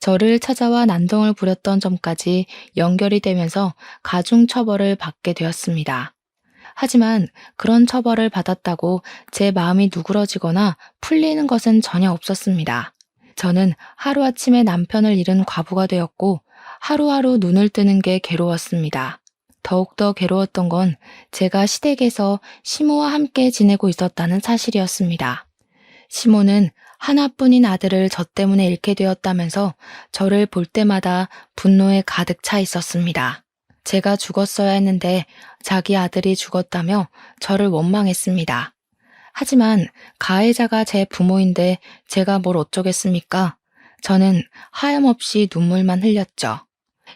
S1: 저를 찾아와 난동을 부렸던 점까지 연결이 되면서 가중처벌을 받게 되었습니다. 하지만 그런 처벌을 받았다고 제 마음이 누그러지거나 풀리는 것은 전혀 없었습니다. 저는 하루아침에 남편을 잃은 과부가 되었고 하루하루 눈을 뜨는 게 괴로웠습니다. 더욱더 괴로웠던 건 제가 시댁에서 시모와 함께 지내고 있었다는 사실이었습니다. 시모는 하나뿐인 아들을 저 때문에 잃게 되었다면서 저를 볼 때마다 분노에 가득 차 있었습니다. 제가 죽었어야 했는데 자기 아들이 죽었다며 저를 원망했습니다. 하지만 가해자가 제 부모인데 제가 뭘 어쩌겠습니까? 저는 하염없이 눈물만 흘렸죠.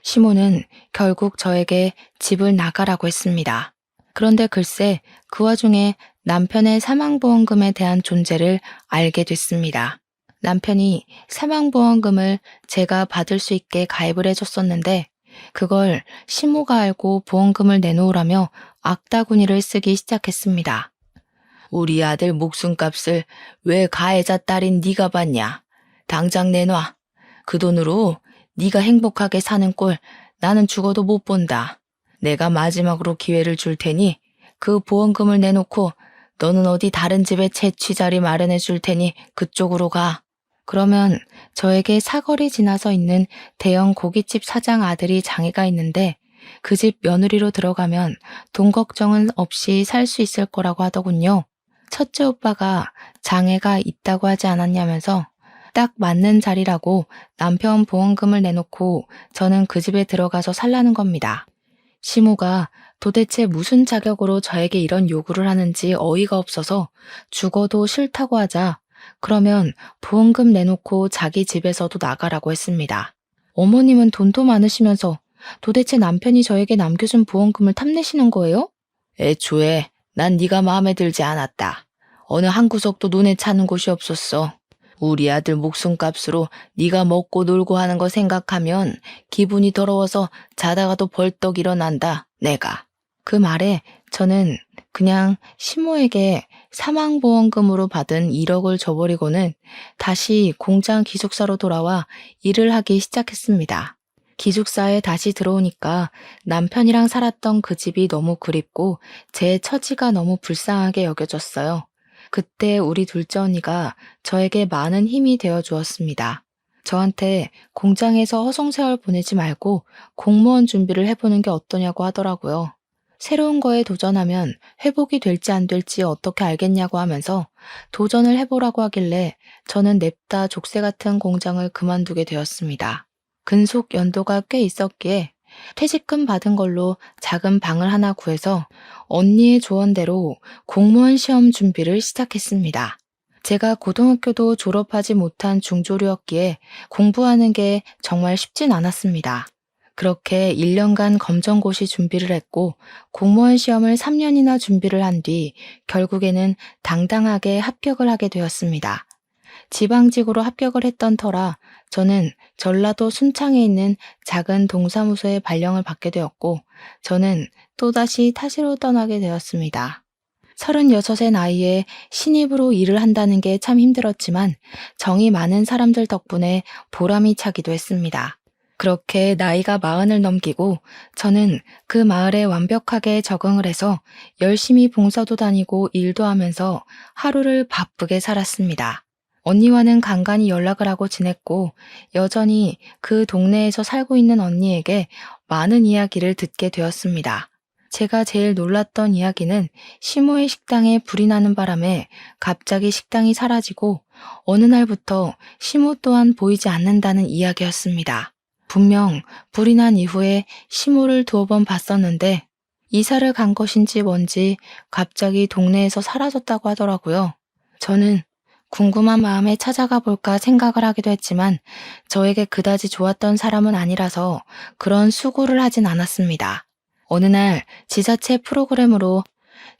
S1: 시모는 결국 저에게 집을 나가라고 했습니다. 그런데 글쎄 그 와중에 남편의 사망보험금에 대한 존재를 알게 됐습니다. 남편이 사망보험금을 제가 받을 수 있게 가입을 해줬었는데 그걸 시모가 알고 보험금을 내놓으라며 악다구니를 쓰기 시작했습니다. 우리 아들 목숨값을 왜 가해자 딸인 네가 받냐? 당장 내놔. 그 돈으로 네가 행복하게 사는 꼴 나는 죽어도 못 본다. 내가 마지막으로 기회를 줄 테니 그 보험금을 내놓고 너는 어디 다른 집에 채취자리 마련해 줄 테니 그쪽으로 가. 그러면 저에게 사거리 지나서 있는 대형 고깃집 사장 아들이 장애가 있는데 그 집 며느리로 들어가면 돈 걱정은 없이 살 수 있을 거라고 하더군요. 첫째 오빠가 장애가 있다고 하지 않았냐면서 딱 맞는 자리라고 남편 보험금을 내놓고 저는 그 집에 들어가서 살라는 겁니다. 시모가 도대체 무슨 자격으로 저에게 이런 요구를 하는지 어이가 없어서 죽어도 싫다고 하자 그러면 보험금 내놓고 자기 집에서도 나가라고 했습니다. 어머님은 돈도 많으시면서 도대체 남편이 저에게 남겨준 보험금을 탐내시는 거예요? 애초에 난 네가 마음에 들지 않았다. 어느 한 구석도 눈에 차는 곳이 없었어. 우리 아들 목숨값으로 네가 먹고 놀고 하는 거 생각하면 기분이 더러워서 자다가도 벌떡 일어난다, 내가. 그 말에 저는 그냥 시모에게 사망보험금으로 받은 1억을 줘버리고는 다시 공장 기숙사로 돌아와 일을 하기 시작했습니다. 기숙사에 다시 들어오니까 남편이랑 살았던 그 집이 너무 그립고 제 처지가 너무 불쌍하게 여겨졌어요. 그때 우리 둘째 언니가 저에게 많은 힘이 되어 주었습니다. 저한테 공장에서 허송세월 보내지 말고 공무원 준비를 해보는 게 어떠냐고 하더라고요. 새로운 거에 도전하면 회복이 될지 안 될지 어떻게 알겠냐고 하면서 도전을 해보라고 하길래 저는 냅다 족쇄 같은 공장을 그만두게 되었습니다. 근속 연도가 꽤 있었기에 퇴직금 받은 걸로 작은 방을 하나 구해서 언니의 조언대로 공무원 시험 준비를 시작했습니다. 제가 고등학교도 졸업하지 못한 중졸이었기에 공부하는 게 정말 쉽진 않았습니다. 그렇게 1년간 검정고시 준비를 했고 공무원 시험을 3년이나 준비를 한 뒤 결국에는 당당하게 합격을 하게 되었습니다. 지방직으로 합격을 했던 터라 저는 전라도 순창에 있는 작은 동사무소에 발령을 받게 되었고 저는 또다시 타지로 떠나게 되었습니다. 36의 나이에 신입으로 일을 한다는 게 참 힘들었지만 정이 많은 사람들 덕분에 보람이 차기도 했습니다. 그렇게 나이가 40을 넘기고 저는 그 마을에 완벽하게 적응을 해서 열심히 봉사도 다니고 일도 하면서 하루를 바쁘게 살았습니다. 언니와는 간간히 연락을 하고 지냈고 여전히 그 동네에서 살고 있는 언니에게 많은 이야기를 듣게 되었습니다. 제가 제일 놀랐던 이야기는 시모의 식당에 불이 나는 바람에 갑자기 식당이 사라지고 어느 날부터 시모 또한 보이지 않는다는 이야기였습니다. 분명 불이 난 이후에 시모를 2번 봤었는데 이사를 간 것인지 뭔지 갑자기 동네에서 사라졌다고 하더라고요. 저는 궁금한 마음에 찾아가 볼까 생각을 하기도 했지만 저에게 그다지 좋았던 사람은 아니라서 그런 수고를 하진 않았습니다. 어느 날 지자체 프로그램으로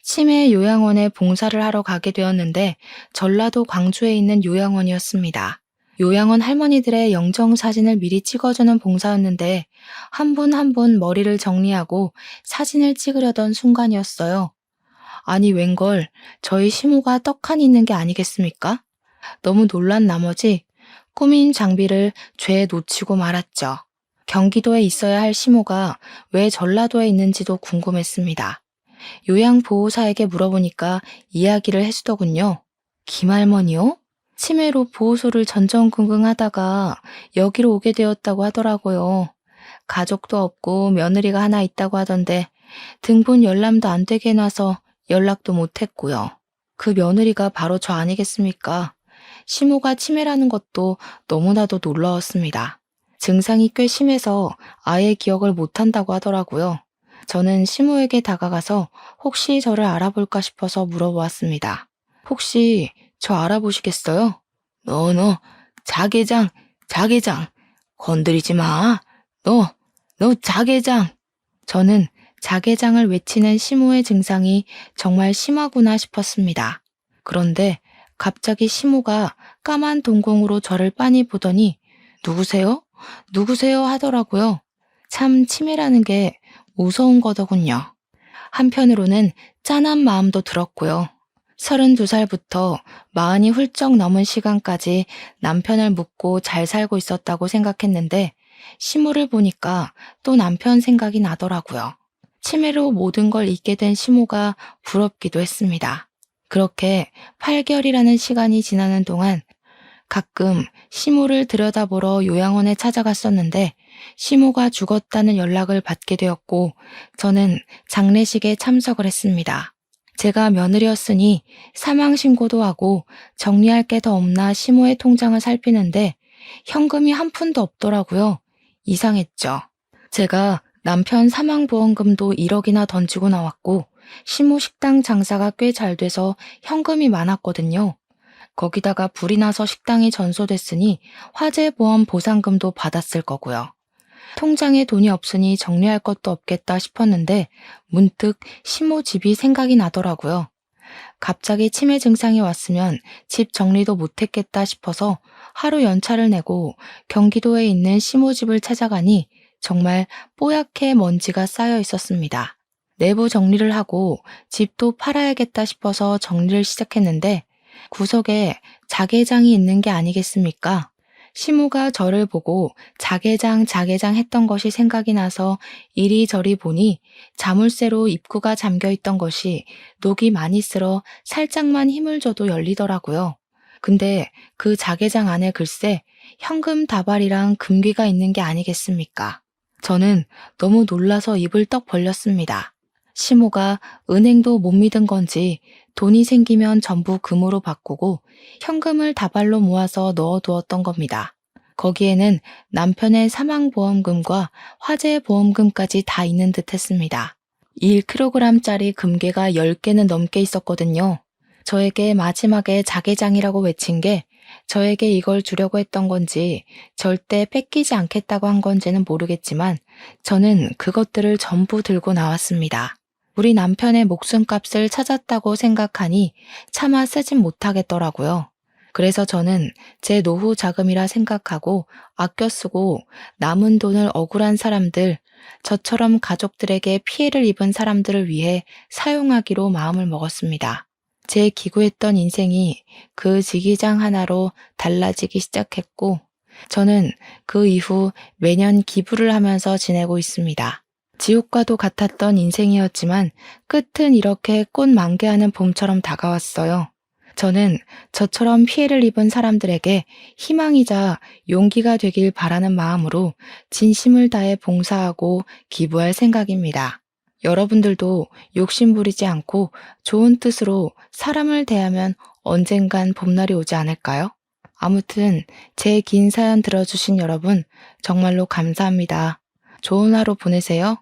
S1: 치매 요양원에 봉사를 하러 가게 되었는데 전라도 광주에 있는 요양원이었습니다. 요양원 할머니들의 영정 사진을 미리 찍어주는 봉사였는데 한 분 한 분 머리를 정리하고 사진을 찍으려던 순간이었어요. 아니 웬걸 저희 시모가 떡하니 있는 게 아니겠습니까? 너무 놀란 나머지 꾸민 장비를 죄에 놓치고 말았죠. 경기도에 있어야 할 시모가 왜 전라도에 있는지도 궁금했습니다. 요양보호사에게 물어보니까 이야기를 해주더군요. 김할머니요? 치매로 보호소를 전전긍긍하다가 여기로 오게 되었다고 하더라고요. 가족도 없고 며느리가 하나 있다고 하던데 등본 열람도 안 되게 해놔서 연락도 못했고요. 그 며느리가 바로 저 아니겠습니까? 시모가 치매라는 것도 너무나도 놀라웠습니다. 증상이 꽤 심해서 아예 기억을 못한다고 하더라고요. 저는 시모에게 다가가서 혹시 저를 알아볼까 싶어서 물어보았습니다. 혹시 저 알아보시겠어요? 너, 자개장, 자개장. 건드리지 마. 너 자개장. 저는 자개장을 외치는 시모의 증상이 정말 심하구나 싶었습니다. 그런데 갑자기 시모가 까만 동공으로 저를 빤히 보더니 누구세요? 누구세요? 하더라고요. 참 치매라는 게 무서운 거더군요. 한편으로는 짠한 마음도 들었고요. 32살부터 40이 훌쩍 넘은 시간까지 남편을 묻고 잘 살고 있었다고 생각했는데 시모를 보니까 또 남편 생각이 나더라고요. 치매로 모든 걸 잊게 된 시모가 부럽기도 했습니다. 그렇게 8개월이라는 시간이 지나는 동안 가끔 시모를 들여다보러 요양원에 찾아갔었는데 시모가 죽었다는 연락을 받게 되었고 저는 장례식에 참석을 했습니다. 제가 며느리였으니 사망신고도 하고 정리할 게 더 없나 시모의 통장을 살피는데 현금이 한 푼도 없더라고요. 이상했죠. 제가 남편 사망보험금도 1억이나 던지고 나왔고 시모 식당 장사가 꽤 잘 돼서 현금이 많았거든요. 거기다가 불이 나서 식당이 전소됐으니 화재보험 보상금도 받았을 거고요. 통장에 돈이 없으니 정리할 것도 없겠다 싶었는데 문득 시모 집이 생각이 나더라고요. 갑자기 치매 증상이 왔으면 집 정리도 못했겠다 싶어서 하루 연차를 내고 경기도에 있는 시모 집을 찾아가니 정말 뽀얗게 먼지가 쌓여 있었습니다. 내부 정리를 하고 집도 팔아야겠다 싶어서 정리를 시작했는데 구석에 자개장이 있는 게 아니겠습니까? 시모가 저를 보고 자개장 했던 것이 생각이 나서 이리저리 보니 자물쇠로 입구가 잠겨 있던 것이 녹이 많이 쓸어 살짝만 힘을 줘도 열리더라고요. 근데 그 자개장 안에 글쎄 현금 다발이랑 금괴가 있는 게 아니겠습니까? 저는 너무 놀라서 입을 떡 벌렸습니다. 시모가 은행도 못 믿은 건지 돈이 생기면 전부 금으로 바꾸고 현금을 다발로 모아서 넣어두었던 겁니다. 거기에는 남편의 사망보험금과 화재보험금까지 다 있는 듯 했습니다. 1kg짜리 금괴가 10개는 넘게 있었거든요. 저에게 마지막에 자개장이라고 외친 게 저에게 이걸 주려고 했던 건지 절대 뺏기지 않겠다고 한 건지는 모르겠지만 저는 그것들을 전부 들고 나왔습니다. 우리 남편의 목숨값을 찾았다고 생각하니 차마 쓰진 못하겠더라고요. 그래서 저는 제 노후 자금이라 생각하고 아껴 쓰고 남은 돈을 억울한 사람들, 저처럼 가족들에게 피해를 입은 사람들을 위해 사용하기로 마음을 먹었습니다. 제 기구했던 인생이 그 지기장 하나로 달라지기 시작했고 저는 그 이후 매년 기부를 하면서 지내고 있습니다. 지옥과도 같았던 인생이었지만 끝은 이렇게 꽃 만개하는 봄처럼 다가왔어요. 저는 저처럼 피해를 입은 사람들에게 희망이자 용기가 되길 바라는 마음으로 진심을 다해 봉사하고 기부할 생각입니다. 여러분들도 욕심 부리지 않고 좋은 뜻으로 사람을 대하면 언젠간 봄날이 오지 않을까요? 아무튼 제 긴 사연 들어주신 여러분 정말로 감사합니다. 좋은 하루 보내세요.